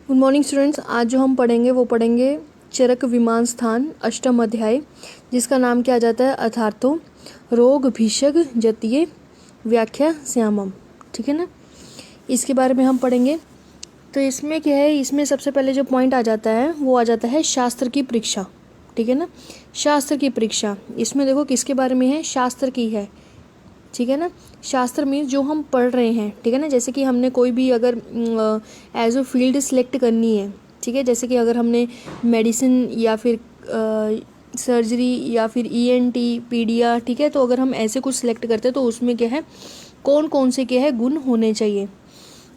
Good morning students. आज जो हम पढ़ेंगे वो पढ़ेंगे चरक विमान स्थान अष्टम अध्याय, जिसका नाम क्या आ जाता है अथार्थो रोग भीषग जतीय व्याख्या श्यामम। ठीक है ना, इसके बारे में हम पढ़ेंगे। तो इसमें क्या है, इसमें सबसे पहले जो पॉइंट आ जाता है वो आ जाता है शास्त्र की परीक्षा। ठीक है ना, शास्त्र की परीक्षा। इसमें देखो किसके बारे में है, शास्त्र की है। ठीक है ना, शास्त्र मीन्स जो हम पढ़ रहे हैं। ठीक है ना, जैसे कि हमने कोई भी अगर एज अ फील्ड सिलेक्ट करनी है, ठीक है, जैसे कि अगर हमने मेडिसिन या फिर सर्जरी या फिर ईएनटी पीडिया, ठीक है, तो अगर हम ऐसे कुछ सिलेक्ट करते हैं तो उसमें क्या है, कौन कौन से क्या है गुण होने चाहिए।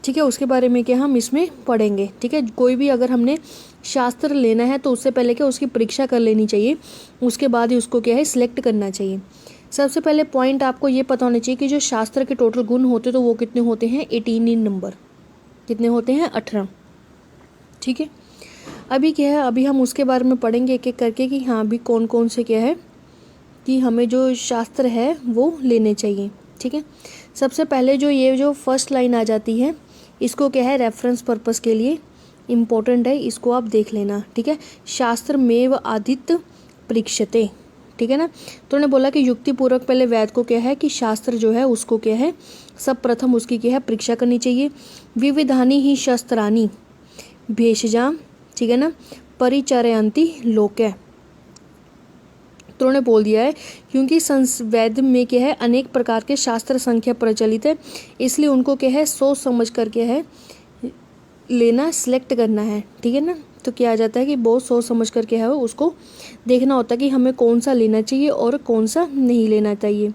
ठीक है, उसके बारे में क्या हम इसमें पढ़ेंगे। ठीक है, कोई भी अगर हमने शास्त्र लेना है तो उससे पहले क्या उसकी परीक्षा कर लेनी चाहिए, उसके बाद ही उसको क्या है सिलेक्ट करना चाहिए। सबसे पहले पॉइंट आपको ये पता होना चाहिए कि जो शास्त्र के टोटल गुण होते तो वो कितने होते हैं, 18 इन नंबर। कितने होते हैं, 18। ठीक है, अभी क्या है, अभी हम उसके बारे में पढ़ेंगे एक एक करके कि हाँ अभी कौन कौन से क्या है कि हमें जो शास्त्र है वो लेने चाहिए। ठीक है, सबसे पहले जो फर्स्ट लाइन आ जाती है, इसको क्या है रेफरेंस पर्पस के लिए इम्पोर्टेंट है, इसको आप देख लेना। ठीक है, शास्त्र मेव आदित्य परीक्षते। ठीक है ना, तो उन्होंने बोला कि युक्ति पूर्वक पहले वैद को क्या है कि शास्त्र जो है उसको क्या है सब प्रथम उसकी क्या है परीक्षा करनी चाहिए। विविधानी ही शस्त्रानी भेषजाम, ठीक है ना, परिचरयंती लोके। तो उन्होंने बोल दिया है क्योंकि वैद में क्या है अनेक प्रकार के शास्त्र संख्या प्रचलित है, इसलिए उनको क्या है सोच समझ कर क्या है लेना, सिलेक्ट करना है। ठीक है ना, तो क्या आ जाता है कि बहुत सोच समझ कर क्या है उसको देखना होता है कि हमें कौन सा लेना चाहिए और कौन सा नहीं लेना चाहिए।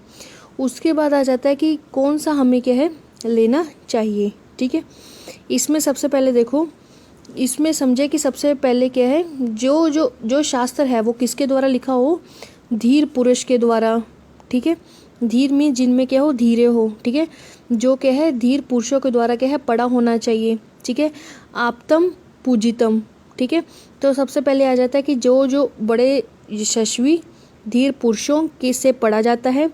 उसके बाद आ जाता है कि कौन सा हमें क्या है लेना चाहिए। ठीक है, इसमें सबसे पहले देखो, इसमें समझे कि सबसे पहले क्या है जो जो जो शास्त्र है वो किसके द्वारा लिखा हो, धीर पुरुष के द्वारा। ठीक है, धीर में जिनमें क्या हो धीरे हो। ठीक है, जो क्या है धीर पुरुषों के द्वारा क्या है पढ़ा होना चाहिए। ठीक है, आप्तम पूजितम। ठीक है, तो सबसे पहले आ जाता है कि जो जो बड़े यशस्वी धीर पुरुषों के से पढ़ा जाता है।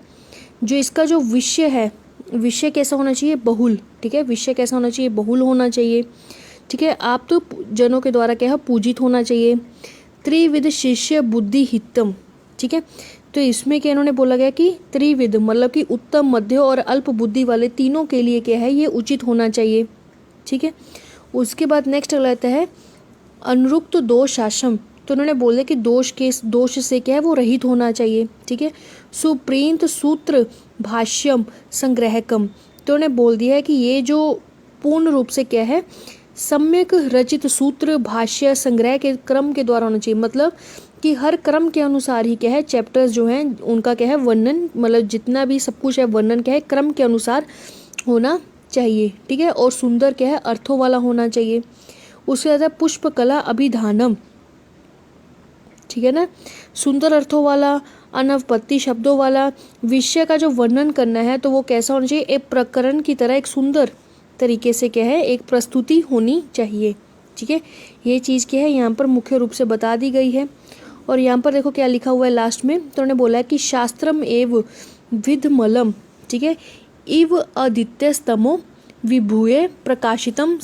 जो इसका जो विषय है, विषय कैसा होना चाहिए, बहुल। ठीक है, विषय कैसा होना चाहिए, बहुल होना चाहिए। ठीक है, आप तो जनों के द्वारा क्या है पूजित होना चाहिए। त्रिविध शिष्य बुद्धि हितम। ठीक है, तो इसमें क्या इन्होंने बोला गया कि त्रिविध मतलब कि उत्तम, मध्य और अल्प बुद्धि वाले तीनों के लिए क्या है ये उचित होना चाहिए। ठीक है, उसके बाद नेक्स्ट रहता है अनुरुक्त दोषाशम। तो उन्होंने बोले कि दोष से क्या है वो रहित होना चाहिए। ठीक है, सुप्रीत सूत्र भाष्यम संग्रहकम। तो उन्होंने बोल दिया है कि ये जो पूर्ण रूप से क्या है सम्यक रचित सूत्र भाष्य संग्रह के क्रम के द्वारा होना चाहिए, मतलब कि हर क्रम के अनुसार ही क्या है चैप्टर्स जो हैं उनका क्या है वर्णन, मतलब जितना भी सब कुछ है वर्णन क्या है क्रम के अनुसार होना चाहिए। ठीक है, और सुंदर क्या है अर्थों वाला होना चाहिए। उसके बाद है पुष्प कला अभिधानम। ठीक है ना, सुंदर अर्थों वाला, अनवपत्ति शब्दों वाला। विषय का जो वर्णन करना है तो वो कैसा होना चाहिए, एक प्रकरण की तरह एक सुंदर तरीके से क्या है एक प्रस्तुति होनी चाहिए। ठीक है, ये चीज़ क्या है यहाँ पर मुख्य रूप से बता दी गई है। और यहाँ पर देखो क्या लिखा हुआ है लास्ट में, तो उन्होंने बोला है कि शास्त्रम एव विधमलम। ठीक है, इव अदित्यस्तमो विभूय प्रकाशितम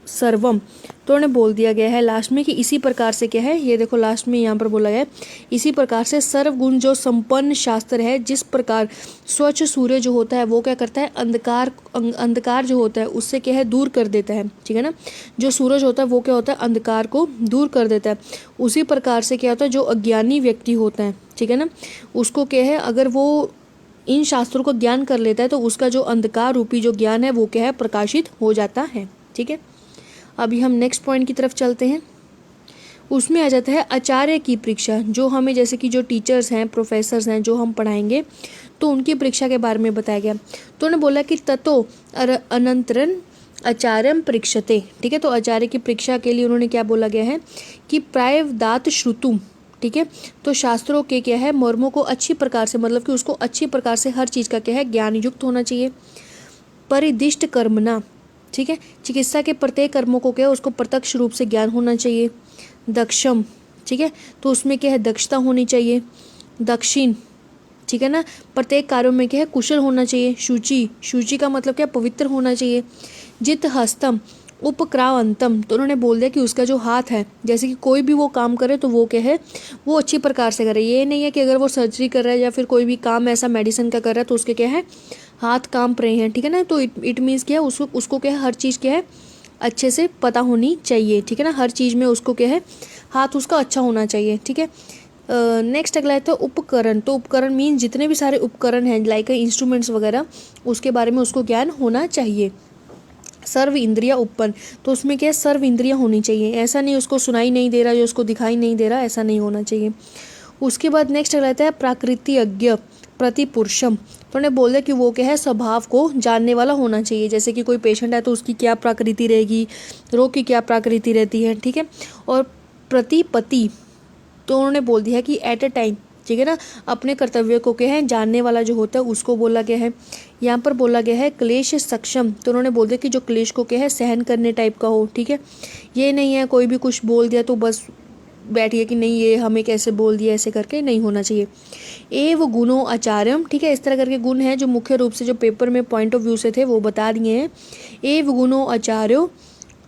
सर्वम। तो उन्हें बोल दिया गया है लास्ट में कि इसी प्रकार से क्या है, ये देखो लास्ट में यहाँ पर बोला गया है इसी प्रकार से सर्वगुण जो संपन्न शास्त्र है, जिस प्रकार स्वच्छ सूर्य जो होता है वो क्या करता है अंधकार जो होता है उससे क्या है दूर कर देता है। ठीक है ना, जो सूरज होता है वो क्या होता है अंधकार को दूर कर देता है। उसी प्रकार से क्या होता है जो अज्ञानी व्यक्ति होता है, ठीक है ना, उसको क्या है अगर वो इन शास्त्रों को ज्ञान कर लेता है तो उसका जो अंधकार रूपी जो ज्ञान है वो क्या है प्रकाशित हो जाता है। ठीक है, अभी हम नेक्स्ट पॉइंट की तरफ चलते हैं। उसमें आ जाता है आचार्य की परीक्षा, जो हमें जैसे कि जो टीचर्स हैं प्रोफेसर्स हैं जो हम पढ़ाएंगे तो उनकी परीक्षा के बारे में बताया गया। तो उन्होंने बोला कि ततो अनंतरन आचार्यम परीक्षते। ठीक है, तो आचार्य की परीक्षा के लिए उन्होंने क्या बोला गया है कि प्रायवदात श्रुतुम। ठीक है, तो शास्त्रों के क्या है मर्मों को अच्छी प्रकार से, मतलब कि उसको अच्छी प्रकार से हर चीज़ का क्या है ज्ञान युक्त होना चाहिए। परिदिष्ट कर्मना। ठीक है, चिकित्सा के प्रत्येक कर्मों को क्या है उसको प्रत्यक्ष रूप से ज्ञान होना चाहिए। दक्षम। ठीक है, तो उसमें क्या है दक्षता होनी चाहिए। दक्षिण। ठीक है ना, प्रत्येक कार्यों में क्या है कुशल होना चाहिए। शुचि, शुचि का मतलब क्या पवित्र होना चाहिए। जित हस्तम, उपक्रांतम, तो उन्होंने बोल दिया कि उसका जो हाथ है, जैसे कि कोई भी वो काम करे तो वो क्या है, वो अच्छी प्रकार से करे। ये नहीं है कि अगर वो सर्जरी कर रहा है या फिर कोई भी काम ऐसा मेडिसिन का कर रहा है तो उसके क्या है, हाथ कांप रहे हैं, ठीक है ना। तो इट मीन्स क्या है, उसको क्या है, हर चीज़ क्या है, अच्छे से पता होनी चाहिए, ठीक है ना। हर चीज़ में उसको क्या है, हाथ उसका अच्छा होना चाहिए, ठीक है। नेक्स्ट अगला है तो उपकरण। तो उपकरण मीन जितने भी सारे उपकरण हैं लाइक इंस्ट्रूमेंट्स वगैरह, उसके बारे में उसको ज्ञान होना चाहिए। सर्व इंद्रिया उपपन्न, तो उसमें क्या है, सर्व इंद्रिया होनी चाहिए। ऐसा नहीं उसको सुनाई नहीं दे रहा या उसको दिखाई नहीं दे रहा, ऐसा नहीं होना चाहिए। उसके बाद नेक्स्ट रहता है प्राकृतिज्ञ प्रतिपुरुषम, तो उन्हें बोल दिया कि वो क्या है, स्वभाव को जानने वाला होना चाहिए। जैसे कि कोई पेशेंट है तो उसकी क्या प्रकृति रहेगी, रोग की क्या प्रकृति रहती है, ठीक है। और प्रतिपति, तो उन्होंने बोल दिया कि एट अ टाइम, ठीक है ना, अपने कर्तव्य को क्या है, जानने वाला जो होता है उसको बोला गया है। यहाँ पर बोला गया है क्लेश सक्षम, तो उन्होंने बोल दिया कि जो क्लेश को क्या है, सहन करने टाइप का हो, ठीक है। ये नहीं है कोई भी कुछ बोल दिया तो बस बैठ गया कि नहीं ये हमें कैसे बोल दिया, ऐसे करके नहीं होना चाहिए। एव गुणो आचार्यम, ठीक है, इस तरह करके गुण हैं जो मुख्य रूप से जो पेपर में पॉइंट ऑफ व्यू से थे वो बता दिए हैं। एव गुणो आचार्यो,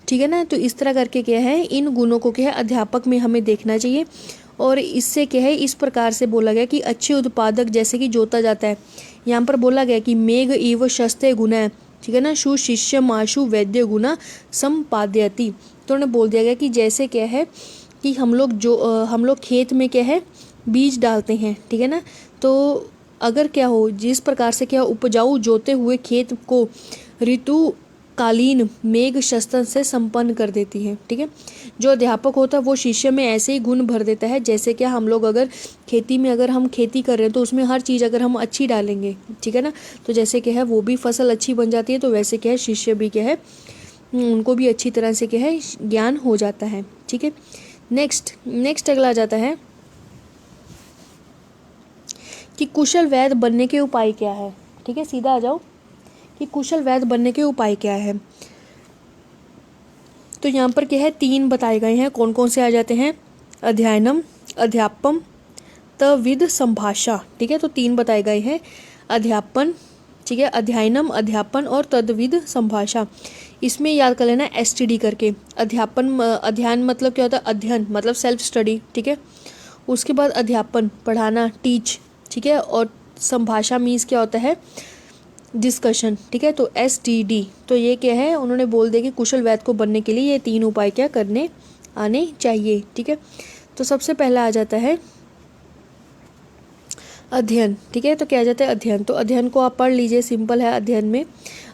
ठीक है ना। तो इस तरह करके क्या है, इन गुणों को क्या है, अध्यापक में हमें देखना चाहिए। और इससे क्या है, इस प्रकार से बोला गया कि अच्छे उत्पादक जैसे कि जोता जाता है। यहाँ पर बोला गया कि मेघ इव शस्ते गुणा, ठीक है ना, सुशिष्य माशु वैद्य गुणा संपाद्यति, तो उन्हें बोल दिया गया कि जैसे क्या है कि हम लोग खेत में क्या है, बीज डालते हैं, ठीक है ना। तो अगर क्या हो, जिस प्रकार से क्या उपजाऊ जोते हुए खेत को ऋतु कालीन मेघ शस्त्र से संपन्न कर देती है, ठीक है। जो अध्यापक होता है वो शिष्य में ऐसे ही गुण भर देता है, जैसे क्या हम लोग अगर खेती में अगर हम खेती कर रहे हैं तो उसमें हर चीज़ अगर हम अच्छी डालेंगे, ठीक है ना, तो जैसे क्या है वो भी फसल अच्छी बन जाती है। तो वैसे क्या है, शिष्य भी क्या है, उनको भी अच्छी तरह से क्या है, ज्ञान हो जाता है, ठीक है। नेक्स्ट अगला आ जाता है कि कुशल वैद्य बनने के उपाय क्या है, ठीक है। सीधा आ जाओ कि कुशल वैद्य बनने के उपाय क्या है। तो यहाँ पर क्या है, 3 बताए गए हैं, कौन कौन से आ जाते हैं, अध्ययनम, अध्यापम, तविद संभाषा, ठीक है। तो 3 बताए गए हैं, अध्यापन, ठीक है, अध्ययनम, अध्यापन और तद्विद संभाषा। इसमें याद कर लेना STD करके। अध्यापन, अध्ययन मतलब क्या होता है, अध्ययन मतलब सेल्फ स्टडी, ठीक है। उसके बाद अध्यापन पढ़ाना, टीच, ठीक है। और संभाषा मीन्स क्या होता है, डिस्कशन, ठीक है। तो STD, तो ये क्या है, उन्होंने बोल दिया कि कुशल वैद्य को बनने के लिए ये 3 उपाय क्या करने आने चाहिए, ठीक है। तो सबसे पहला आ जाता है अध्ययन, ठीक है। तो क्या आ जाता है अध्ययन, तो अध्ययन को आप पढ़ लीजिए, सिंपल है।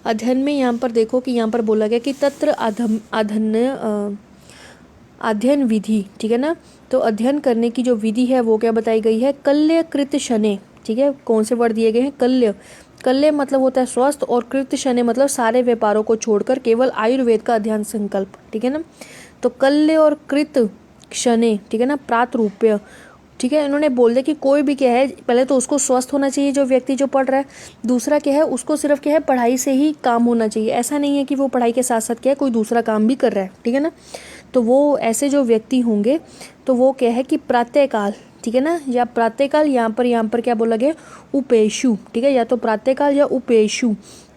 अध्ययन में यहाँ पर देखो कि यहाँ पर बोला गया कि तत्र अध्ययन विधि, ठीक है ना। तो अध्ययन करने की जो विधि है वो क्या बताई गई है, कल्य कृत शने, ठीक है। कौन से वर्ड दिए गए हैं, कल्य मतलब होता है स्वस्थ, और कृत शने मतलब सारे व्यापारों को छोड़कर केवल आयुर्वेद का अध्ययन संकल्प, ठीक है ना। तो कल्य और कृत शने, ठीक है ना, प्रातरूप्य, ठीक है। इन्होंने बोल दिया कि कोई भी क्या है, पहले तो उसको स्वस्थ होना चाहिए जो व्यक्ति जो पढ़ रहा है। दूसरा क्या है, उसको सिर्फ क्या है, पढ़ाई से ही काम होना चाहिए। ऐसा नहीं है कि वो पढ़ाई के साथ साथ क्या है, कोई दूसरा काम भी कर रहा है, ठीक है ना। तो वो ऐसे जो व्यक्ति होंगे तो वो क्या है कि प्रातःकाल, ठीक है ना, या प्रातःकाल, यहाँ पर क्या बोला गया, उपेशु, ठीक है। या तो प्रातःकाल या उपेशु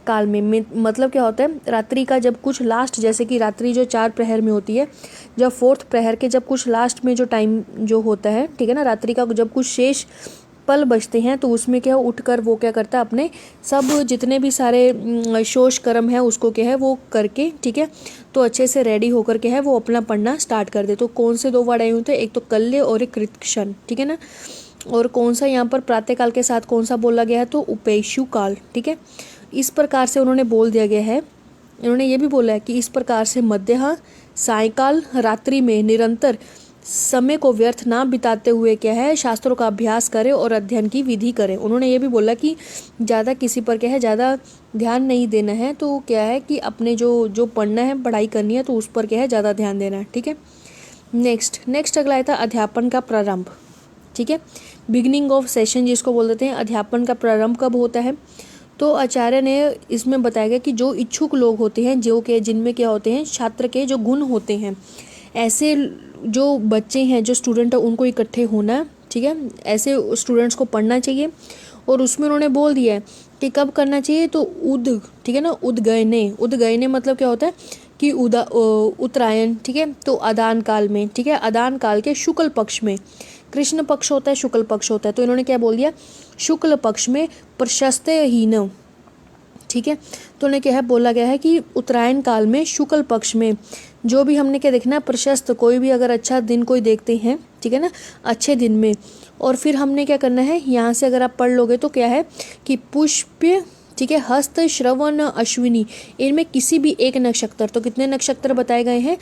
काल में मतलब क्या होता है, रात्रि का जब कुछ लास्ट, जैसे कि रात्रि जो 4 प्रहर में होती है, जब 4th प्रहर के जब कुछ लास्ट में जो टाइम जो होता है, ठीक है ना, रात्रि का जब कुछ शेष पल बचते हैं तो उसमें क्या उठकर वो क्या करता है, अपने सब जितने भी सारे शोष कर्म है उसको क्या है वो करके, ठीक है, तो अच्छे से रेडी होकर के है वो अपना पढ़ना स्टार्ट कर दे। तो कौन से 2 वर्ड आए होते हैं, एक तो कल्य और एक कृतक्षण, ठीक है ना। और कौन सा यहाँ पर प्रातःकाल के साथ कौन सा बोला गया है, तो उपेशु काल, ठीक है। इस प्रकार से उन्होंने बोल दिया गया है। इन्होंने ये भी बोला है कि इस प्रकार से मध्याह्न, सायंकाल, रात्रि में निरंतर समय को व्यर्थ ना बिताते हुए क्या है, शास्त्रों का अभ्यास करें और अध्ययन की विधि करें। उन्होंने ये भी बोला कि ज़्यादा किसी पर क्या है, ज़्यादा ध्यान नहीं देना है। तो क्या है कि अपने जो पढ़ना है, पढ़ाई करनी है, तो उस पर क्या है, ज़्यादा ध्यान देना है, ठीक है। नेक्स्ट अगला था अध्यापन का प्रारंभ, ठीक है। बिगिनिंग ऑफ सेशन जिसको बोल देते हैं। अध्यापन का प्रारंभ कब होता है, तो आचार्य ने इसमें बताया गया कि जो इच्छुक लोग होते हैं, जो के जिनमें क्या होते हैं, छात्र के जो गुण होते हैं, ऐसे जो बच्चे हैं, जो स्टूडेंट है, उनको इकट्ठे होना, ठीक है। ऐसे स्टूडेंट्स को पढ़ना चाहिए। और उसमें उन्होंने बोल दिया है कि कब करना चाहिए, तो ठीक है ना, उद्गयने मतलब क्या होता है कि उत्तरायण, ठीक है, तो अदान काल में, ठीक है, अदान काल के शुक्ल पक्ष में, कृष्ण पक्ष होता है, शुक्ल पक्ष होता है, तो इन्होंने क्या बोल दिया, शुक्ल पक्ष में प्रशस्तहीन, ठीक है। तो उन्हें क्या है, बोला गया है कि उत्तरायण काल में शुक्ल पक्ष में जो भी हमने क्या देखना है, प्रशस्त, कोई भी अगर अच्छा दिन कोई देखते हैं, ठीक है ना, अच्छे दिन में, और फिर हमने क्या करना है, यहाँ से अगर आप पढ़ लोगे तो क्या है कि पुष्प, ठीक है, हस्त, श्रवण, अश्विनी, इनमें किसी भी एक नक्षत्र, तो कितने नक्षत्र बताए गए हैं,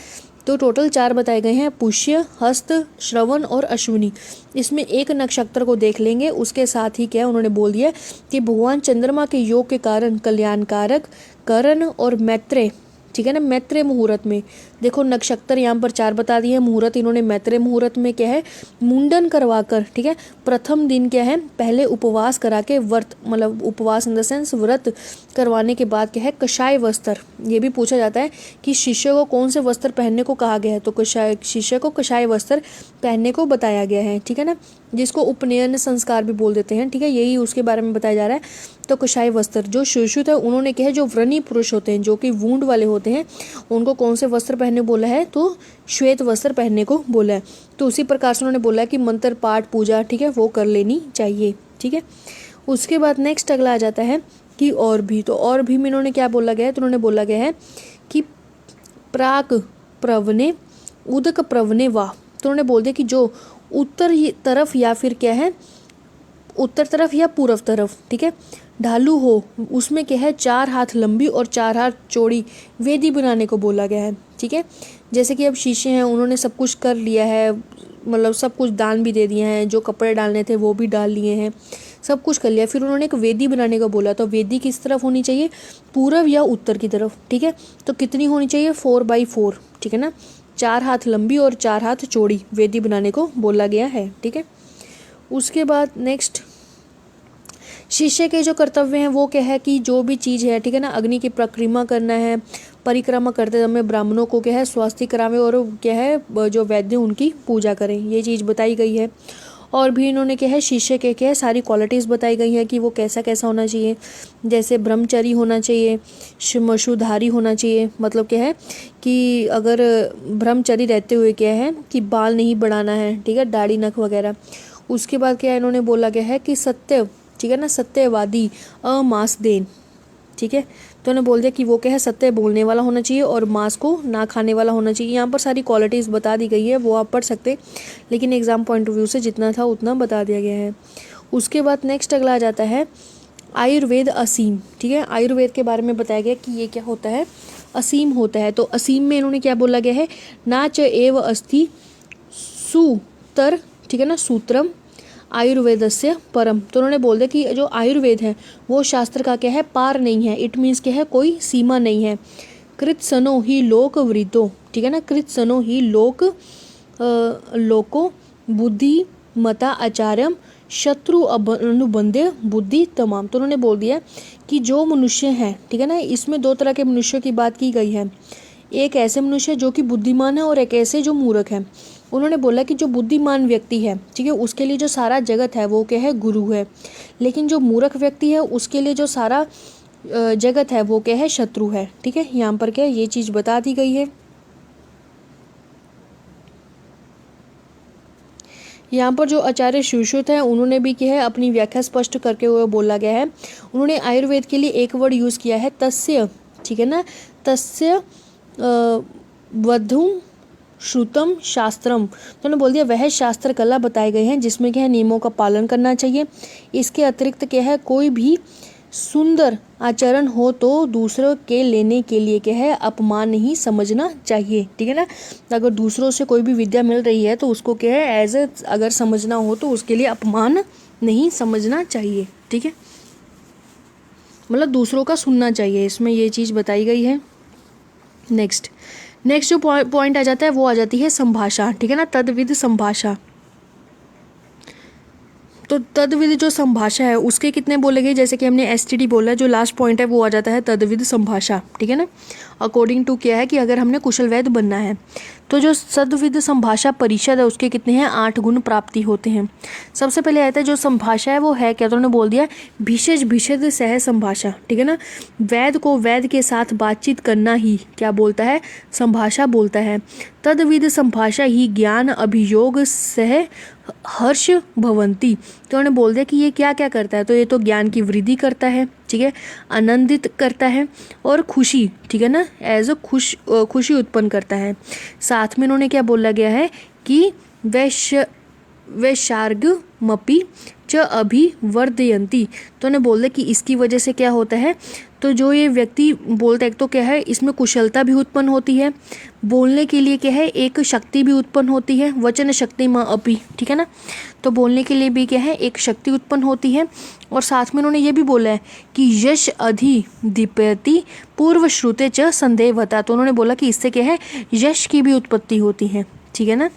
तो टोटल 4 बताए गए हैं, पुष्य, हस्त, श्रवण और अश्विनी। इसमें एक नक्षत्र को देख लेंगे, उसके साथ ही क्या उन्होंने बोल दिया कि भगवान चंद्रमा के योग के कारण कल्याणकारक, करण और मैत्रेय, ठीक है ना, मैत्रेय मुहूर्त में, देखो नक्षत्र यहाँ पर 4 बता दिए हैं, मुहूर्त इन्होंने मैत्रेय मुहूर्त में क्या है, मुंडन करवाकर, ठीक है, प्रथम दिन क्या है, पहले उपवास करा के, व्रत मतलब उपवास इन द सेंस व्रत करवाने के बाद क्या है, कषाय वस्त्र, ये भी पूछा जाता है कि शिष्य को कौन से वस्त्र पहनने को कहा गया है, तो कषाय, शिष्य को कषाय वस्त्र पहनने को बताया गया है, ठीक है ना, जिसको उपनयन संस्कार भी बोल देते हैं, ठीक है, यही उसके बारे में बताया जा रहा है। तो कषाय वस्त्र, जो सुश्रुत है उन्होंने क्या है, जो व्रणी पुरुष होते हैं, जो कि वूंड वाले होते हैं, उनको कौन से वस्त्र पहनने बोला है, तो श्वेत वस्त्र पहनने को बोला है। तो उसी प्रकार से उन्होंने बोला है कि मंत्र पाठ पूजा, ठीक है, वो कर लेनी चाहिए, ठीक है। उसके बाद नेक्स्ट अगला आ जाता है कि और भी, तो और भी में इन्होंने क्या बोला गया है, तो उन्होंने बोला गया है कि प्राक प्रवने उदक प्रवने वाह, तो उन्होंने बोल दिया कि जो उत्तर तरफ या फिर क्या है, उत्तर तरफ या पूर्व तरफ, ठीक है, ढालू हो, उसमें क्या है, 4 हाथ लंबी और 4 हाथ चौड़ी वेदी बनाने को बोला गया है, ठीक है। जैसे कि अब शिष्य हैं, उन्होंने सब कुछ कर लिया है, मतलब सब कुछ दान भी दे दिए हैं, जो कपड़े डालने थे वो भी डाल लिए हैं, सब कुछ कर लिया, फिर उन्होंने एक वेदी बनाने को बोला, तो वेदी किस तरफ होनी चाहिए, पूर्व या उत्तर की तरफ, ठीक है। तो कितनी होनी चाहिए, 4x4, ठीक है ना, 4 हाथ लंबी और 4 हाथ चौड़ी वेदी बनाने को बोला गया है, ठीक है। उसके बाद नेक्स्ट शिष्य के जो कर्तव्य हैं वो क्या है कि जो भी चीज़ है, ठीक है ना, अग्नि की परिक्रमा करना है, परिक्रमा करते समय ब्राह्मणों को क्या है, स्वास्थ्य करावे, और क्या है, जो वैद्य उनकी पूजा करें, ये चीज़ बताई गई है। और भी इन्होंने क्या है, शिष्य के क्या है, सारी क्वालिटीज़ बताई गई हैं कि वो कैसा कैसा होना चाहिए, जैसे ब्रह्मचारी होना चाहिए, मशुधारी होना चाहिए, मतलब क्या है कि अगर ब्रह्मचारी रहते हुए क्या है कि बाल नहीं बढ़ाना है, ठीक है, दाढ़ी नख वगैरह। उसके बाद क्या इन्होंने बोला गया है कि सत्य, ठीक है ना, सत्यवादी, अमांसदेन, ठीक है, तो उन्होंने बोल दिया कि वो क्या है, सत्य बोलने वाला होना चाहिए और मांस को ना खाने वाला होना चाहिए। यहाँ पर सारी क्वालिटीज़ बता दी गई है, वो आप पढ़ सकते, लेकिन एग्जाम पॉइंट ऑफ व्यू से जितना था उतना बता दिया गया है। उसके बाद नेक्स्ट अगला आ जाता है आयुर्वेद असीम, ठीक है, आयुर्वेद के बारे में बताया गया कि ये क्या होता है, असीम होता है। तो असीम में इन्होंने क्या बोला गया है, ना च एव अस्ति सूतर, ठीक है ना, सूत्रम आयुर्वेदस्य परम, तो उन्होंने बोल दिया कि जो आयुर्वेद है वो शास्त्र का क्या है, पार नहीं है, इट मीन्स क्या है, कोई सीमा नहीं है। कृत सनो ही लोक वृतो, ठीक है ना, कृत सनो ही लोको बुद्धि मता आचार्यम शत्रु अनुबंध्य बुद्धि तमाम, तो उन्होंने बोल दिया कि जो मनुष्य हैं, ठीक है ना, इसमें 2 तरह के मनुष्यों की बात की गई है, एक ऐसे मनुष्य जो कि बुद्धिमान है और एक ऐसे जो मूर्ख है। उन्होंने बोला कि जो बुद्धिमान व्यक्ति है, ठीक है, उसके लिए जो सारा जगत है वो क्या है, गुरु है, लेकिन जो मूर्ख व्यक्ति है उसके लिए जो सारा जगत है वो क्या है, शत्रु है, ठीक है। यहाँ पर क्या ये चीज़ बता दी गई है। यहाँ पर जो आचार्य सुश्रुत है उन्होंने भी क्या है, अपनी व्याख्या स्पष्ट करके हुए बोला गया है। उन्होंने आयुर्वेद के लिए एक वर्ड यूज़ किया है, तस्य, ठीक है ना, तस्य वधु श्रुतम शास्त्रम, तो उन्होंने बोल दिया वह शास्त्र कला बताए गए हैं जिसमें क्या है, नियमों का पालन करना चाहिए। इसके अतिरिक्त क्या है, कोई भी सुंदर आचरण हो तो दूसरों के लेने के लिए क्या है, अपमान नहीं समझना चाहिए, ठीक है ना। अगर दूसरों से कोई भी विद्या मिल रही है तो उसको क्या है, एज ए अगर समझना हो तो उसके लिए अपमान नहीं समझना चाहिए, ठीक है, मतलब दूसरों का सुनना चाहिए, इसमें ये चीज़ बताई गई है। नेक्स्ट जो पॉइंट आ जाता है वो आ जाती है संभाषा, ठीक है ना, तद्विध संभाषा। तो तद्विद जो संभाषा है उसके कितने बोले गए, जैसे कि हमने एसटीडी बोला, जो लास्ट पॉइंट है वो आ जाता है तद्विद संभाषा, ठीक है ना। अकॉर्डिंग टू क्या है कि अगर हमने कुशल वैद्य बनना है तो जो तद्विद संभाषा परिषद है उसके कितने हैं, 8 गुण प्राप्ति होते हैं। सबसे पहले आता है जो संभाषा है वो है क्या, तो उन्होंने बोल दिया भिषज भिषद सह संभाषा, ठीक है ना। वैद्य को वैद्य के साथ बातचीत करना ही क्या बोलता है, संभाषा बोलता है। तद्विद संभाषा ही ज्ञान अभियोग सह हर्ष भवंती, तो उन्होंने बोल दिया कि ये क्या क्या करता है, तो ये तो ज्ञान की वृद्धि करता है, ठीक है, आनंदित करता है और खुशी, ठीक है ना, एज अ खुशी उत्पन्न करता है। साथ में इन्होंने क्या बोला गया है कि वैशार्गमपि च अभिवर्धयन्ति, तो उन्हें बोल दिया कि इसकी वजह से क्या होता है, तो जो ये व्यक्ति बोलता है तो क्या है, इसमें कुशलता भी उत्पन्न होती है, बोलने के लिए क्या है एक शक्ति भी उत्पन्न होती है, वचन शक्ति माँ अपी, ठीक है ना, तो बोलने के लिए भी क्या है एक शक्ति उत्पन्न होती है। और साथ में उन्होंने ये भी बोला है कि यश अधि दीप्यति पूर्व श्रुते च संदेहवता, तो उन्होंने बोला कि इससे क्या है यश की भी उत्पत्ति होती है, ठीक है ना।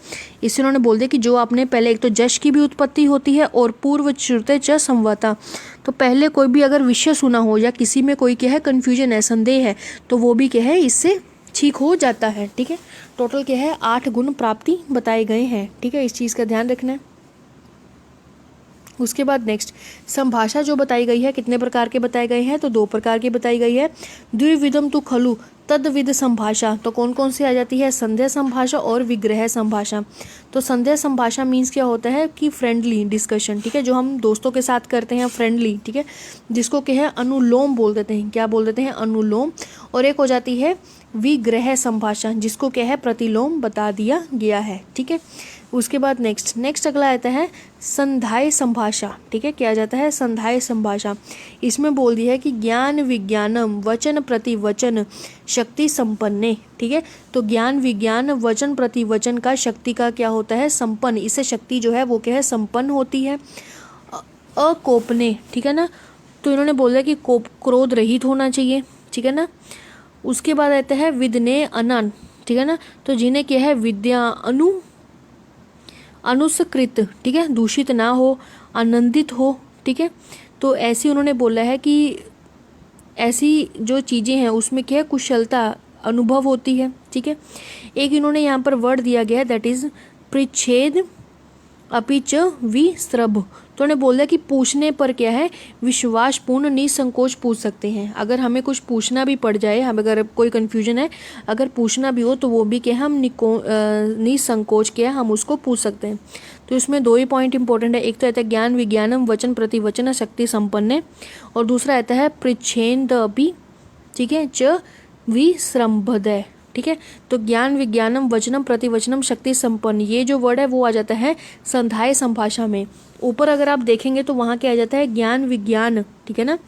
इससे उन्होंने बोल दिया कि जो आपने पहले एक तो यश की भी उत्पत्ति होती है और पूर्व श्रुते च संवता, तो पहले कोई भी अगर विषय सुना हो या किसी में कोई क्या है कन्फ्यूजन है, संदेह है, तो वो भी क्या है इससे ठीक हो जाता है, ठीक है। टोटल क्या है 8 गुण प्राप्ति बताए गए हैं, ठीक है, इस चीज़ का ध्यान रखना है। उसके बाद नेक्स्ट संभाषा जो बताई गई है कितने प्रकार के बताए गए हैं, तो 2 प्रकार की बताई गई है। द्विविधम तु खलु तद्विद संभाषा, तो कौन कौन सी आ जाती है, संध्या संभाषा और विग्रह संभाषा। तो संध्या संभाषा मीन्स क्या होता है कि फ्रेंडली डिस्कशन, ठीक है, जो हम दोस्तों के साथ करते हैं फ्रेंडली, ठीक है, जिसको क्या है अनुलोम बोल देते हैं, क्या बोल देते हैं अनुलोम। और एक हो जाती है विग्रह संभाषा जिसको क्या है प्रतिलोम बता दिया गया है, ठीक है। उसके बाद नेक्स्ट अगला आता है संधाय संभाषा, ठीक है, क्या जाता है संधाय संभाषा। इसमें बोल दिया है कि ज्ञान विज्ञानम वचन प्रति वचन शक्ति संपन्ने, ठीक है, तो ज्ञान विज्ञान वचन प्रति वचन का शक्ति का क्या होता है संपन्न, इससे शक्ति जो है वो क्या है संपन्न होती है। अकोपने, ठीक है ना, तो इन्होंने बोला कि क्रोध रहित होना चाहिए, ठीक है ना। उसके बाद आता है विदने अनन, ठीक है ना, तो जिन्हें क्या है विद्या अनुसकृत, ठीक है, दूषित ना हो, आनंदित हो, ठीक है, तो ऐसी उन्होंने बोला है कि ऐसी जो चीज़ें हैं उसमें क्या है कुशलता अनुभव होती है, ठीक है। एक इन्होंने यहाँ पर वर्ड दिया गया है दैट इज परिच्छेद अपि च विस्रभ, तो उन्हें बोल दिया कि पूछने पर क्या है विश्वासपूर्ण निसंकोच पूछ सकते हैं। अगर हमें कुछ पूछना भी पड़ जाए, हम अगर कोई कन्फ्यूजन है अगर पूछना भी हो तो वो भी क्या हम निसंकोच क्या हम उसको पूछ सकते हैं। तो इसमें 2 ही पॉइंट इंपॉर्टेंट है, एक तो आता है ज्ञान विज्ञानम वचन प्रति वचन शक्ति संपन्न, और दूसरा आता है पृच्छेद अपि, ठीक है, च विस्रम्भदय, ठीक है। तो ज्ञान विज्ञानम वचनम प्रतिवचनम शक्ति संपन्न, ये जो वर्ड है वो आ जाता है संधाय संभाषा में। ऊपर अगर आप देखेंगे तो वहाँ क्या आ जाता है ज्ञान विज्ञान, ठीक है ना,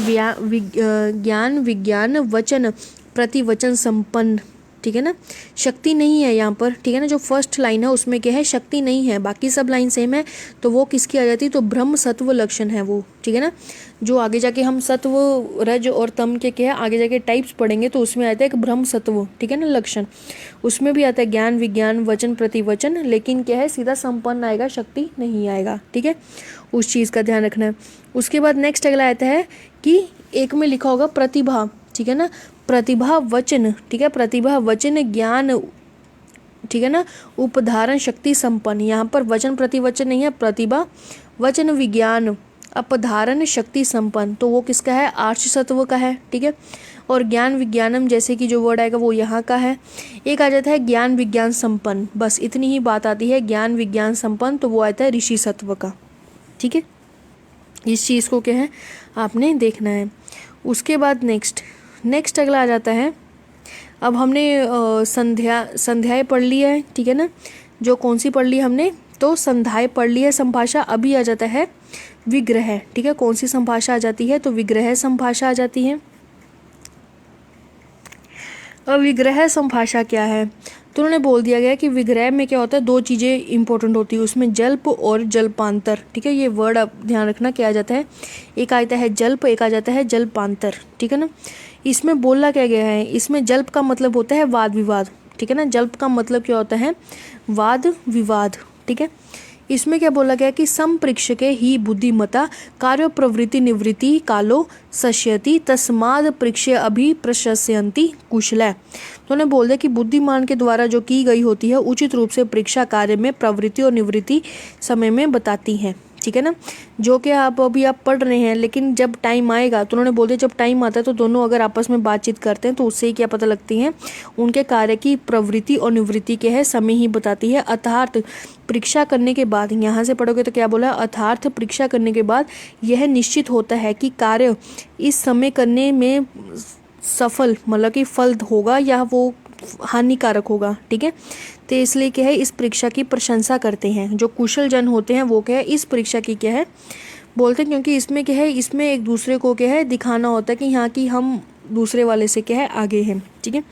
ज्ञान विज्ञान वचन प्रतिवचन संपन्न, ठीक है ना, शक्ति नहीं है यहाँ पर, ठीक है ना, जो फर्स्ट लाइन है उसमें क्या है शक्ति नहीं है, बाकी सब लाइन सेम है, तो वो किसकी आ जाती है, तो ब्रह्म सत्व लक्षण है वो, ठीक है ना। जो आगे जाके हम सत्व रज और तम के क्या है आगे जाके टाइप्स पढ़ेंगे तो उसमें आता है एक ब्रह्म सत्व, ठीक है ना, लक्षण, उसमें भी आता है ज्ञान विज्ञान वचन प्रतिवचन, लेकिन क्या है सीधा संपन्न आएगा, शक्ति नहीं आएगा, ठीक है, उस चीज़ का ध्यान रखना है। उसके बाद नेक्स्ट अगला आता है कि एक में लिखा होगा प्रतिभा, ठीक है ना, प्रतिभा वचन, ठीक है, प्रतिभा वचन ज्ञान, ठीक है ना, उपधारण शक्ति संपन्न, यहाँ पर वचन प्रतिवचन नहीं है, प्रतिभा वचन विज्ञान अपधारण शक्ति संपन्न, तो वो किसका है आर्ष सत्व का है, ठीक है। और ज्ञान विज्ञानम जैसे कि जो वर्ड आएगा वो यहाँ का है। एक आ जाता है ज्ञान विज्ञान संपन्न, बस इतनी ही बात आती है ज्ञान विज्ञान संपन्न, तो वो आता है ऋषि सत्व का, ठीक है। इस चीज़ को क्या है आपने देखना है। उसके बाद नेक्स्ट अगला आ जाता है, अब हमने संध्याएं पढ़ लिया है, ठीक है ना, जो कौन सी पढ़ ली हमने, तो संध्याएं पढ़ ली है संभाषा। अभी आ जाता है विग्रह, ठीक है, कौन सी संभाषा आ जाती है, तो विग्रह संभाषा आ जाती है। अब विग्रह संभाषा क्या है, तो उन्होंने बोल दिया गया कि विग्रह में क्या होता है 2 चीज़ें इंपॉर्टेंट होती है, उसमें जल्प और जल्पांतर, ठीक है, ये वर्ड आप ध्यान रखना क्या आ जाता है, एक आता है जल्प, एक आ जाता है जल्पांतर, ठीक है ना। इसमें बोला क्या गया है, इसमें जल्प का मतलब होता है वाद विवाद, ठीक है ना, जल्प का मतलब क्या होता है वाद विवाद, ठीक है। इसमें क्या बोला गया कि संप्रेक्षके ही बुद्धिमता कार्य प्रवृत्ति निवृत्ति कालो सश्यति तस्माद प्रेक्ष्य अभि प्रशस्यन्ति कुशला। तो उन्हें बोल दिया कि बुद्धिमान के द्वारा जो की गई होती है उचित रूप से प्रेक्षा कार्य में प्रवृत्ति और निवृत्ति समय में बताती हैं। ठीक है ना, जो कि आप पढ़ रहे हैं, लेकिन जब टाइम आएगा तो उन्होंने बोल दिया जब टाइम आता है तो दोनों अगर आपस में बातचीत करते हैं तो उससे ही क्या पता लगती है, उनके कार्य की प्रवृत्ति और निवृत्ति के है समय ही बताती है। अर्थात परीक्षा करने के बाद, यहाँ से पढ़ोगे तो क्या बोला, अर्थात परीक्षा करने के बाद यह निश्चित होता है कि कार्य इस समय करने में सफल मतलब कि फल होगा या वो हानिकारक होगा। ठीक है, तो इसलिए क्या है इस परीक्षा की प्रशंसा करते हैं। जो कुशल जन होते हैं वो क्या है इस परीक्षा की क्या है बोलते हैं, क्योंकि इसमें क्या है इसमें एक दूसरे को क्या है दिखाना होता है कि यहाँ की हम दूसरे वाले से क्या है आगे हैं। ठीक है,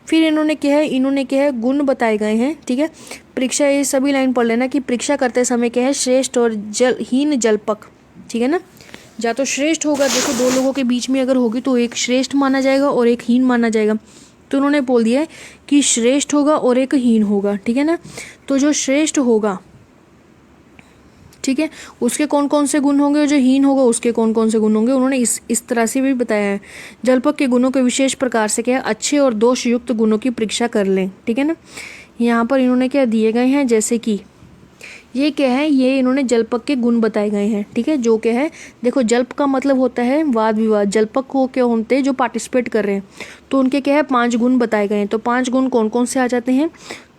फिर इन्होंने क्या है गुण बताए गए हैं। ठीक है, परीक्षा ये सभी लाइन पढ़ लेना कि परीक्षा करते समय क्या है श्रेष्ठ और हीन जलपक। ठीक है ना, या तो श्रेष्ठ होगा, देखो दो लोगों के बीच में अगर होगी तो एक श्रेष्ठ माना जाएगा और एक हीन माना जाएगा। तो उन्होंने बोल दिया है कि श्रेष्ठ होगा और एक हीन होगा। ठीक है ना, तो जो श्रेष्ठ होगा, ठीक है, उसके कौन कौन से गुण होंगे और जो हीन होगा उसके कौन कौन से गुण होंगे, उन्होंने इस तरह से भी बताया है। जलपक के गुणों के विशेष प्रकार से क्या अच्छे और दोष युक्त गुणों की परीक्षा कर लें। ठीक है ना, यहाँ पर इन्होंने क्या दिए गए हैं, जैसे कि ये क्या है, ये इन्होंने जलपक के गुण बताए गए हैं। ठीक है, जो क्या है देखो जल्प का मतलब होता है वाद विवाद, जलपक को क्या होते हैं जो पार्टिसिपेट कर रहे हैं, तो उनके क्या है 5 गुण बताए गए हैं। तो 5 गुण कौन कौन से आ जाते हैं,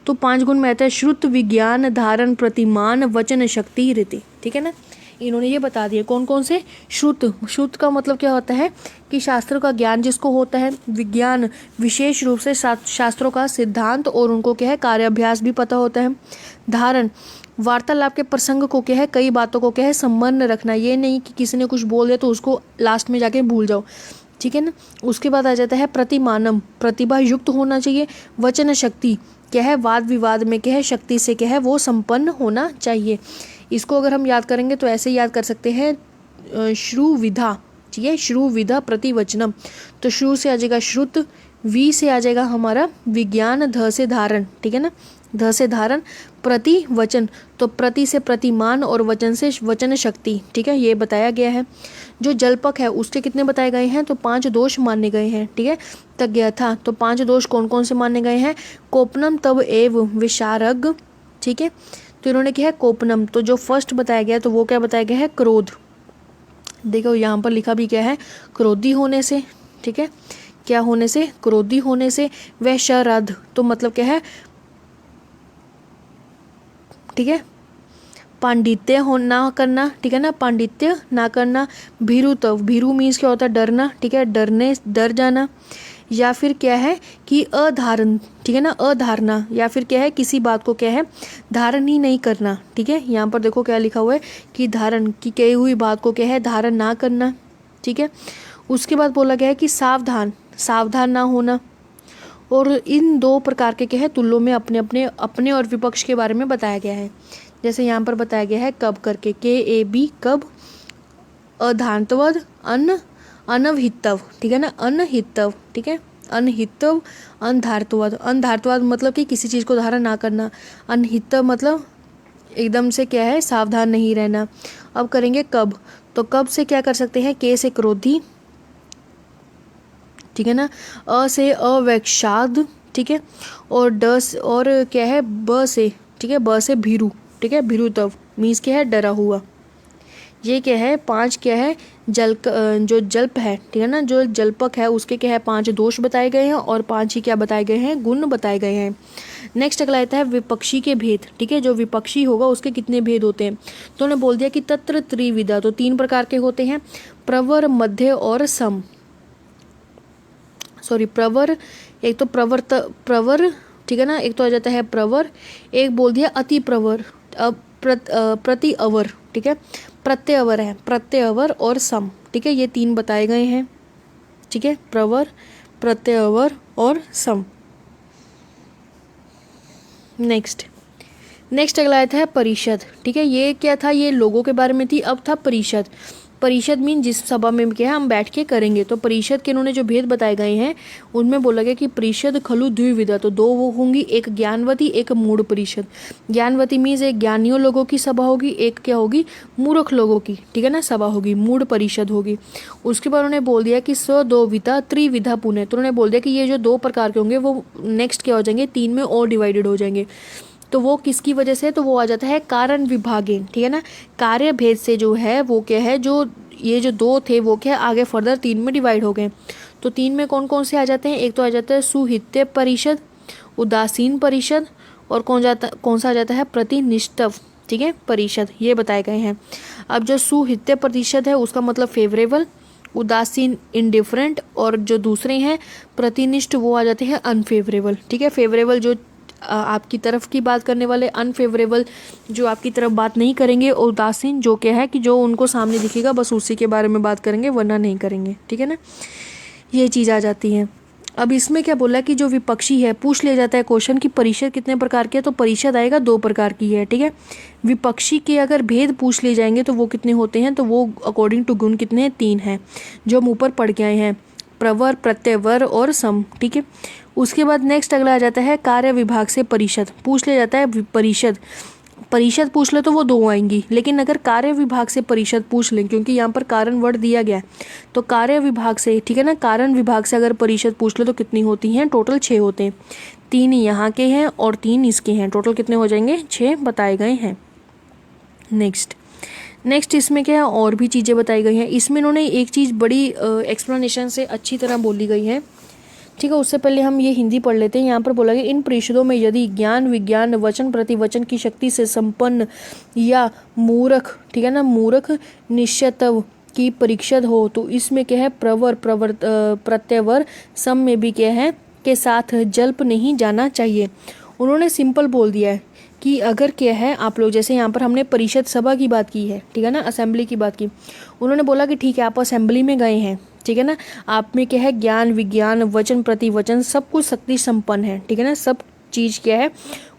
तो 5 गुण में आता है श्रुत विज्ञान धारण प्रतिमान वचन शक्ति रीति। ठीक है ना, इन्होंने ये बता दिया कौन कौन से। श्रुत का मतलब क्या होता है कि शास्त्र का ज्ञान जिसको होता है, विज्ञान विशेष रूप से शास्त्रों का सिद्धांत और उनको क्या है कार्याभ्यास भी पता होता है। धारण वार्तालाप के प्रसंग को क्या है कई बातों को क्या है संबंध रखना, ये नहीं कि किसी ने कुछ बोल दिया तो उसको लास्ट में जाके भूल जाओ। ठीक है ना, उसके बाद आ जाता है प्रतिमानम, प्रतिभा युक्त होना चाहिए। वचन शक्ति क्या है वाद विवाद में क्या है शक्ति से क्या है वो संपन्न होना चाहिए। इसको अगर हम याद करेंगे तो ऐसे याद कर सकते हैं श्रु विधा। ठीक है, श्रु विधा प्रतिवचनम, तो श्रु से आ जाएगा श्रुत, वी से आ जाएगा हमारा विज्ञान, ध से धारण। ठीक है ना, ध से धारण, प्रति वचन, तो प्रति से प्रतिमान और वचन से वचन शक्ति। ठीक है, ये बताया गया है। जो जलपक है उसके कितने बताए गए हैं, तो 5 दोष माने गए हैं। ठीक है, तज्ञथा, तो 5 दोष कौन कौन से माने गए हैं, कोपनम तब एव विशारग। ठीक है, तो इन्होंने क्या है कोपनम, तो जो फर्स्ट बताया गया तो वो क्या बताया गया है क्रोध। देखो यहाँ पर लिखा भी क्या है क्रोधी होने से। ठीक है, क्या होने से, क्रोधी होने से। वह शरद, तो मतलब क्या है, ठीक है, पांडित्य हो ना करना। ठीक है ना, पांडित्य ना करना। भीरु, तो भीरु मीन्स क्या होता है डरना। ठीक है, डर जाना। या फिर क्या है कि अधारण, ठीक है ना, अधारणा, या फिर क्या है किसी बात को क्या है धारण ही नहीं करना। ठीक है, यहाँ पर देखो क्या लिखा हुआ है कि धारण की कही हुई बात को क्या है धारण ना करना। ठीक है, उसके बाद बोला गया है कि सावधान ना होना। और इन 2 प्रकार के क्या है तुल्यों में अपने और विपक्ष के बारे में बताया गया है। जैसे यहाँ पर बताया गया है कब करके, KAB कब, अधार्तवद अनहितव। ठीक है ना, अनहितव। ठीक है, अनहितव, अनधार्तवद। अनधार्तवद मतलब कि किसी चीज़ को धारण ना करना। अनहितव मतलब एकदम से क्या है सावधान नहीं रहना। अब करेंगे कब, तो कब से क्या कर सकते हैं, K से क्रोधी। ठीक है ना, अ से अवैक्षाद। ठीक है, और और क्या है ब से, ठीक है, ब से भीरु। ठीक है, भीरु तव मीन्स क्या है डरा हुआ। ये क्या है 5 क्या है जो जल्प है। ठीक है ना, जो जल्पक है उसके क्या है 5 दोष बताए गए हैं और 5 ही क्या बताए गए हैं गुण बताए गए हैं। नेक्स्ट अगला आता है विपक्षी के भेद। ठीक है, जो विपक्षी होगा उसके कितने भेद होते हैं, तो उन्होंने बोल दिया कि तत्र त्रिविधा, तो 3 प्रकार के होते हैं, प्रवर, मध्य और सम। प्रवर, एक तो प्रवर। ठीक है ना, एक तो आ जाता है प्रवर, एक बोल दिया अति प्रवर, प्रति अवर। ठीक है, प्रत्यअवर है, प्रत्यअवर और सम। ठीक है, ये 3 बताए गए हैं। ठीक है, प्रवर, प्रत्यअवर और सम। नेक्स्ट अगला आता है परिषद। ठीक है, ये क्या था, ये लोगों के बारे में थी, अब था परिषद। परिषद मीन जिस सभा में क्या है हम बैठ के करेंगे। तो परिषद के इन्होंने जो भेद बताए गए हैं उनमें बोला गया कि परिषद खलु द्विविधा, तो दो वो होंगी, एक ज्ञानवती एक मूढ़ परिषद। ज्ञानवती मीन्स एक ज्ञानियों लोगों की सभा होगी, एक क्या होगी मूर्ख लोगों की, ठीक है ना, सभा होगी, मूढ़ परिषद होगी। उसके बाद उन्होंने बोल दिया कि स्व दो विधा त्रिविधा पुण्य, तो उन्होंने बोल दिया कि ये जो दो प्रकार के होंगे वो नेक्स्ट क्या हो जाएंगे, तीन में और डिवाइडेड हो जाएंगे। तो वो किसकी वजह से, तो वो आ जाता है कारण विभागेन, ठीक है ना, कार्य भेद से जो है वो क्या है, जो ये जो दो थे वो क्या आगे फर्दर तीन में डिवाइड हो गए। तो तीन में कौन कौन से आ जाते हैं, एक तो आ जाता है सुहित्य परिषद, उदासीन परिषद, और कौन सा आ जाता है प्रतिनिष्ठव, ठीक है, परिषद, ये बताए गए हैं। अब जो सुहित्य परिषद है उसका मतलब फेवरेबल, उदासीन इनडिफरेंट, और जो दूसरे हैं प्रतिनिष्ठ वो आ जाते हैं अनफेवरेबल, ठीक है। फेवरेबल जो आपकी तरफ की बात करने वाले, अनफेवरेबल जो आपकी तरफ बात नहीं करेंगे, और उदासीन जो क्या है कि जो उनको सामने दिखेगा बस उसी के बारे में बात करेंगे वरना नहीं करेंगे, ठीक है ना, ये चीज़ आ जाती है। अब इसमें क्या बोला कि जो विपक्षी है, पूछ लिया जाता है क्वेश्चन कि परिषद कितने प्रकार की है, तो परिषद आएगा दो प्रकार की है, ठीक है। विपक्षी के अगर भेद पूछ लिए जाएंगे तो वो कितने होते हैं, तो वो अकॉर्डिंग टू गुण कितने हैं, तीन हैं, जो हम ऊपर पढ़ के आए हैं, प्रवर, प्रत्यवर और सम, ठीक है। उसके बाद नेक्स्ट अगला आ जाता है कार्य विभाग से परिषद, पूछ लिया जाता है परिषद पूछ ले तो वो दो आएंगी, लेकिन अगर कार्य विभाग से परिषद पूछ लें, क्योंकि यहाँ पर कारण वर्ड दिया गया है, तो कार्य विभाग से, ठीक है ना, कारण विभाग से अगर परिषद पूछ ले तो कितनी होती हैं, टोटल 6 होते हैं, 3 यहाँ के हैं और 3 इसके हैं, टोटल कितने हो जाएंगे, 6 बताए गए हैं। नेक्स्ट इसमें क्या है, और भी चीज़ें बताई गई हैं। इसमें इन्होंने एक चीज़ बड़ी एक्सप्लेनेशन से अच्छी तरह बोली गई है, ठीक है। उससे पहले हम ये हिंदी पढ़ लेते हैं। यहाँ पर बोला गया इन परिषदों में यदि ज्ञान विज्ञान वचन प्रतिवचन की शक्ति से संपन्न या मूर्ख, ठीक है ना, मूर्ख निश्चयत्व की परिषद हो, तो इसमें क्या है प्रत्यवर सम में भी क्या है के साथ जल्प नहीं जाना चाहिए। उन्होंने सिंपल बोल दिया है कि अगर क्या है, आप लोग जैसे यहाँ पर हमने परिषद सभा की बात की है, ठीक है ना, असेंबली की बात की, उन्होंने बोला कि ठीक है आप असेंबली में गए हैं, ठीक है ना, आप में क्या है ज्ञान विज्ञान वचन प्रतिवचन सब कुछ शक्ति संपन्न है, ठीक है ना, सब चीज़ क्या है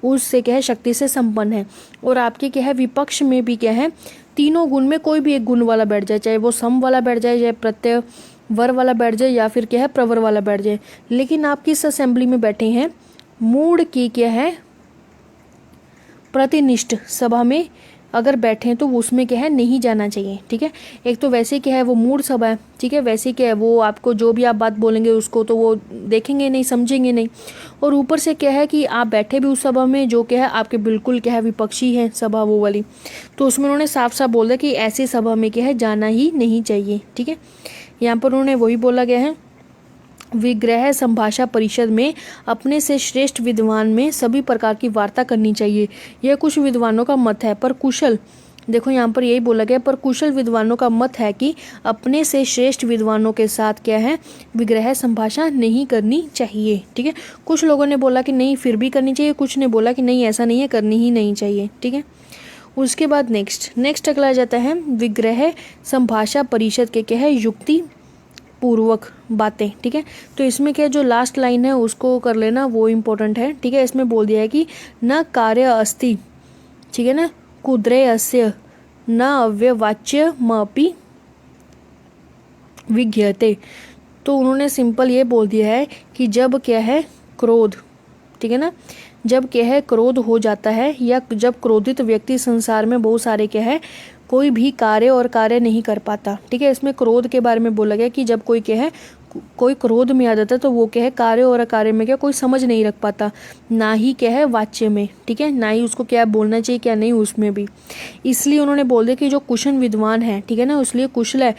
उससे क्या है शक्ति से संपन्न है, और आपके क्या है विपक्ष में भी क्या है तीनों गुण में कोई भी एक गुण वाला बैठ जाए, चाहे वो सम वाला बैठ जाए, चाहे प्रत्यय वर वाला बैठ जाए, या फिर क्या है प्रवर वाला बैठ जाए, लेकिन आप किस असेंबली में बैठे हैं, मूढ़ की क्या है प्रतिनिष्ठ सभा में अगर बैठे हैं तो उसमें क्या है नहीं जाना चाहिए, ठीक है। एक तो वैसे क्या है वो मूढ़ सभा है, ठीक है, वैसे क्या है वो आपको जो भी आप बात बोलेंगे उसको तो वो देखेंगे नहीं, समझेंगे नहीं, और ऊपर से क्या है कि आप बैठे भी उस सभा में जो क्या है आपके बिल्कुल क्या है विपक्षी है सभा वो वाली, तो उसमें उन्होंने साफ साफ बोल दिया कि ऐसी सभा में क्या है जाना ही नहीं चाहिए, ठीक है। यहाँ पर उन्होंने वही बोला गया है, विग्रह संभाषा परिषद में अपने से श्रेष्ठ विद्वान में सभी प्रकार की वार्ता करनी चाहिए। यह कुछ विद्वानों का मत है, पर कुशल, देखो यहाँ पर यही बोला गया, पर कुशल विद्वानों का मत है कि अपने से श्रेष्ठ विद्वानों के साथ क्या है विग्रह संभाषा नहीं करनी चाहिए, ठीक है। कुछ लोगों ने बोला कि नहीं फिर भी करनी चाहिए, कुछ ने बोला कि नहीं ऐसा नहीं है करनी ही नहीं चाहिए, ठीक है। उसके बाद नेक्स्ट अगला आ जाता है विग्रह संभाषा परिषद के क्या है युक्ति पूर्वक बातें, ठीक है। तो इसमें क्या जो लास्ट लाइन है उसको कर लेना, वो इम्पोर्टेंट है, ठीक है। इसमें बोल दिया है कि न कार्य अस्ति, ठीक है ना, कुद्रे अस्य न अव्यवाच्य मपि विज्ञते। तो उन्होंने सिंपल ये बोल दिया है कि जब क्या है क्रोध, ठीक है ना, जब क्या है क्रोध हो जाता है या जब क्रोधित व्यक्ति संसार में बहुत सारे क्या है कोई भी कार्य और कार्य नहीं कर पाता, ठीक है। इसमें क्रोध के बारे में बोला गया कि जब कोई क्या है कोई क्रोध में आ जाता है तो वो क्या है कार्य और अकार्य में क्या कोई समझ नहीं रख पाता, ना ही क्या है वाच्य में, ठीक है, ना ही उसको क्या बोलना चाहिए क्या नहीं उसमें भी। इसलिए उन्होंने बोल दिया कि जो कुशल विद्वान है, ठीक है ना, इसलिए कुशल है,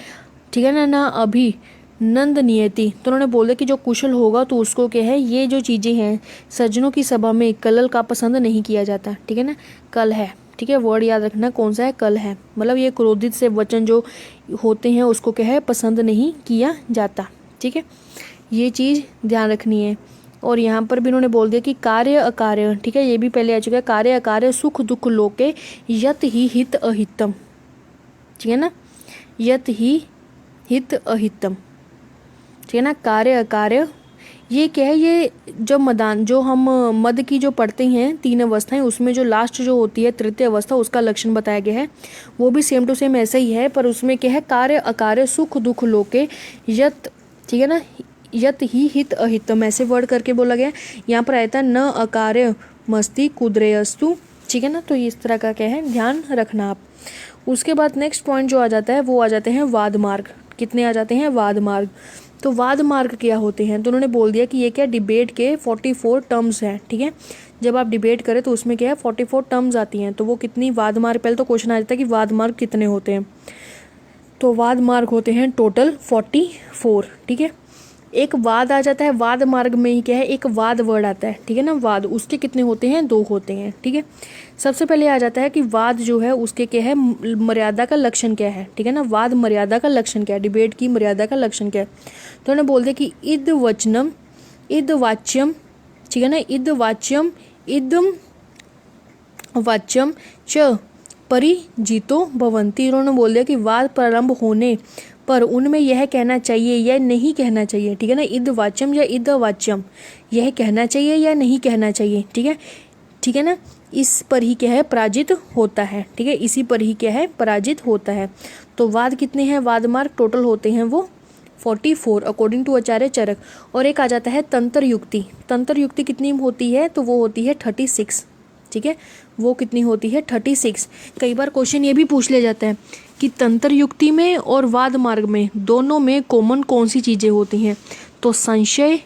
ठीक है ना अभी नंद नियति, तो उन्होंने बोल दिया कि जो कुशल होगा तो उसको क्या है ये जो चीज़ें हैं सज्जनों की सभा में कलल का पसंद नहीं किया जाता, ठीक है ना, कल है, ठीक है, वर्ड याद रखना कौन सा है, कल है, मतलब ये क्रोधित से वचन जो होते हैं उसको क्या है पसंद नहीं किया जाता, ठीक है, ये चीज़ ध्यान रखनी है। और यहाँ पर भी उन्होंने बोल दिया कि कार्य अकार्य, ठीक है, ये भी पहले आ चुका है, कार्य अकार्य सुख दुख लोके यत ही हित अहितम, ठीक है ना, यत ही हित अहितम, ठीक है ना, कार्य अकार्य ये क्या है, ये जो हम मद की जो पढ़ते हैं 3 अवस्थाएं, उसमें जो लास्ट जो होती है तृतीय अवस्था, उसका लक्षण बताया गया है। वो भी सेम टू सेम ऐसा ही है, पर उसमें क्या है, कार्य अकार्य सुख दुख लोके यत, ठीक है ना, यत ही हित अहितम, ऐसे वर्ड करके बोला गया। यहाँ पर आया था न अकार्य मस्ती कुद्रेयस्तु, ठीक है ना। तो इस तरह का क्या है, ध्यान रखना आप। उसके बाद नेक्स्ट पॉइंट जो आ जाता है वो आ जाते हैं वाद मार्ग। कितने आ जाते हैं, वाद मार्ग। तो वाद मार्ग क्या होते हैं, तो उन्होंने बोल दिया कि ये क्या, डिबेट के 44 टर्म्स हैं, ठीक है। जब आप डिबेट करें तो उसमें क्या है, 44 टर्म्स आती हैं। तो वो कितनी वाद मार्ग, पहले तो क्वेश्चन आ जाता है कि वाद मार्ग कितने होते हैं। तो वाद मार्ग होते हैं टोटल 44, ठीक है। एक वाद आ जाता है, वाद मार्ग में ही क्या है, एक वाद वर्ड आता है, ठीक है ना। वाद उसके कितने होते हैं, 2 होते हैं, ठीक है। सबसे पहले आ जाता है कि वाद जो है उसके क्या है, मर्यादा का लक्षण क्या है, ठीक है ना। वाद मर्यादा का लक्षण क्या है, डिबेट की मर्यादा का लक्षण क्या है। तो उन्होंने बोल दिया कि इद वचनम इद वाच्यम, ठीक है ना, इद वाच्यम इदम वाच्यम च परिजीतो भवंती। उन्होंने बोल दिया कि वाद प्रारंभ होने पर उनमें यह कहना चाहिए या नहीं कहना चाहिए, ठीक है ना। इद वाच्यम या इद वाच्यम, यह कहना चाहिए या नहीं कहना चाहिए, ठीक है, ठीक है ना। इस पर ही क्या है, पराजित होता है, ठीक है, इसी पर ही क्या है, पराजित होता है। तो वाद कितने हैं, वाद मार्ग टोटल होते हैं वो 44 अकॉर्डिंग टू आचार्य चरक। और एक आ जाता है तंत्र युक्ति। तंत्र युक्ति कितनी होती है, तो वो होती है 36, ठीक है। वो कितनी होती है, 36। कई बार क्वेश्चन ये भी पूछ ले जाता है कि तंत्र युक्ति में और वाद मार्ग में दोनों में कॉमन कौन सी चीज़ें होती हैं। तो संशय,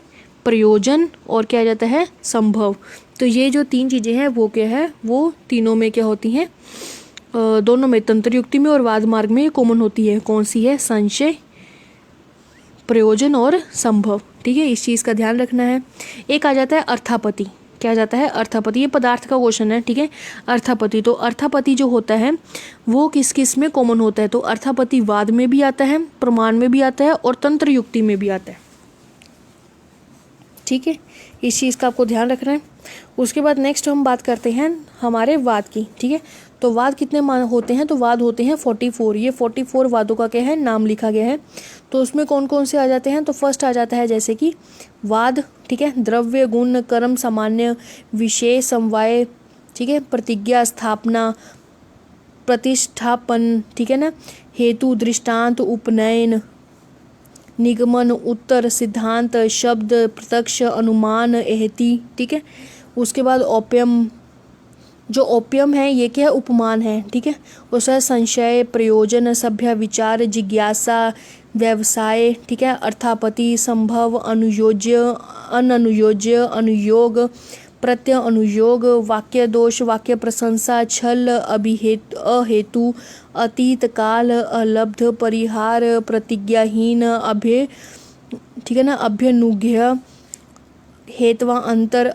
प्रयोजन और क्या आ जाता है, संभव। तो ये जो 3 चीज़ें हैं वो क्या है, वो तीनों में क्या होती हैं, दोनों में, तंत्र युक्ति में और वाद मार्ग में कॉमन होती है। कौन सी है, संशय, प्रयोजन और संभव, ठीक है। इस चीज़ का ध्यान रखना है। एक आ जाता है अर्थापति। क्या आ जाता है, अर्थापति। ये पदार्थ का क्वेश्चन है, ठीक है। अर्थापति, तो अर्थापति जो होता है वो किस किस में कॉमन होता है। तो अर्थापति वाद में भी आता है, प्रमाण में भी आता है और तंत्र युक्ति में भी आता है, ठीक है। इस चीज़ का आपको ध्यान रखना है। उसके बाद नेक्स्ट हम बात करते हैं हमारे वाद की, ठीक है। तो वाद कितने होते हैं, तो वाद होते हैं 44। ये 44 वादों का क्या है, नाम लिखा गया है। तो उसमें कौन कौन से आ जाते हैं, तो फर्स्ट आ जाता है जैसे कि वाद, ठीक है, द्रव्य गुण कर्म सामान्य विशेष समवाय, ठीक है, प्रतिज्ञा स्थापना प्रतिष्ठापन, ठीक है ना, हेतु दृष्टांत उपनयन निगमन उत्तर सिद्धांत शब्द प्रत्यक्ष अनुमान एहति, ठीक है। उसके बाद ओपियम, जो ओपियम है ये क्या है, उपमान है, ठीक है। उसका संशय, प्रयोजन, सभ्य विचार, जिज्ञासा, व्यवसाय, ठीक है, अर्थापति, संभव, अनुयोज्य, अननुयोज्य, अनुयोग, प्रत्यय अनुयोग, वाक्य दोष, वाक्य प्रशंसा, छल, अहेतु, अतीत काल, अलब्ध, परिहार, प्रतिज्ञाहीन, अभ्य, ठीक है ना, अभ्यनुज्ञ, हेतवा अंतर,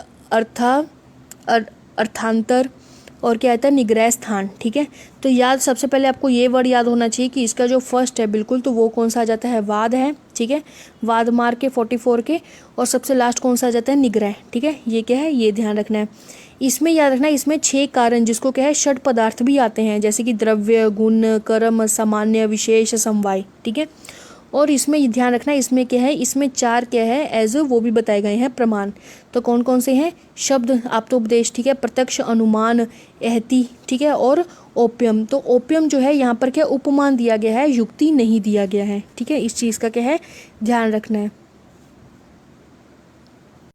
अर्थांतर और क्या आता है, निग्रह स्थान, ठीक है। तो याद, सबसे पहले आपको ये वर्ड याद होना चाहिए कि इसका जो फर्स्ट है बिल्कुल, तो वो कौन सा आ जाता है, वाद है, ठीक है, वाद मार्ग के 44 के। और सबसे लास्ट कौन सा आ जाता है, निग्रह, ठीक है। ये क्या है, ये ध्यान रखना है। इसमें याद रखना है, इसमें 6 कारण, जिसको क्या है, षट पदार्थ भी आते हैं, जैसे कि द्रव्य गुण कर्म सामान्य विशेष समवाय, ठीक है। और इसमें ध्यान रखना, इसमें क्या है, इसमें 4 क्या है, एज वो भी बताए गए हैं प्रमाण। तो कौन कौन से हैं, शब्द आप्तोपदेश, ठीक है, प्रत्यक्ष अनुमान एहति, ठीक है, और ओपियम। तो ओपियम जो है यहाँ पर क्या उपमान दिया गया है, युक्ति नहीं दिया गया है, ठीक है। इस चीज़ का क्या है, ध्यान रखना है।